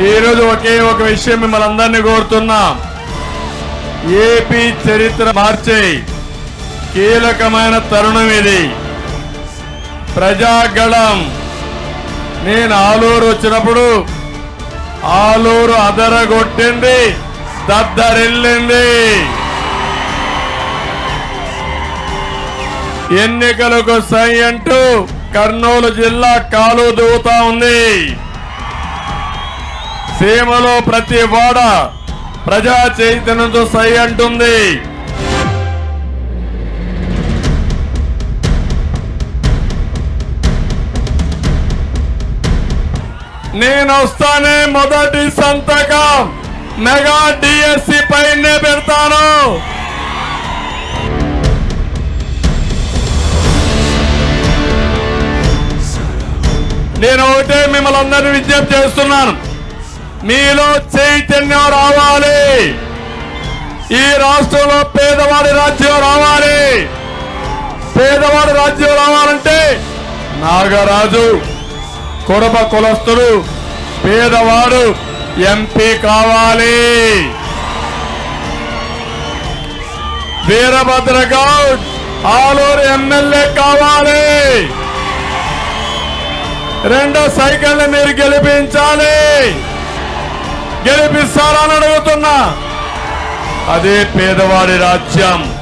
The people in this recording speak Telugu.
ఈరోజు ఒకే ఒక విషయం మిమ్మల్ని అందరినీ కోరుతున్నా. ఏపీ చరిత్ర మార్చే కీలకమైన తరుణం ఇది. ప్రజాగళం. నేను ఆలూరు వచ్చినప్పుడు ఆలూరు అదరగొట్టింది, దద్దరిల్లింది. ఎన్నికలకు సై అంటూ కర్నూలు జిల్లా కాలు దూతా ఉంది. సీమలో ప్రతి వాడ ప్రజా చైతన్యంతో సై అంటుంది. నేను వస్తానే మొదటి సంతకం మెగా డిఎస్సి పైనే పెడతాను. నేను ఒకటే మిమ్మల్ని అందరినీ విజ్ఞప్తి చేస్తున్నాను. మీలో చైతన్యం రావాలి. ఈ రాష్ట్రంలో పేదవాడి రాజ్యం రావాలి. పేదవాడి రాజ్యం రావాలంటే నాగరాజు కురబ కులస్తుడు పేదవాడు ఎంపీ కావాలి. వీరభద్ర గౌడ్ ఆలూరు ఎమ్మెల్యే కావాలి. రెండో సైకిల్ని మీరు గెలిపించాలి. గెలిపిస్తారని అడుగుతున్నా. అదే పేదవాడి రాజ్యం.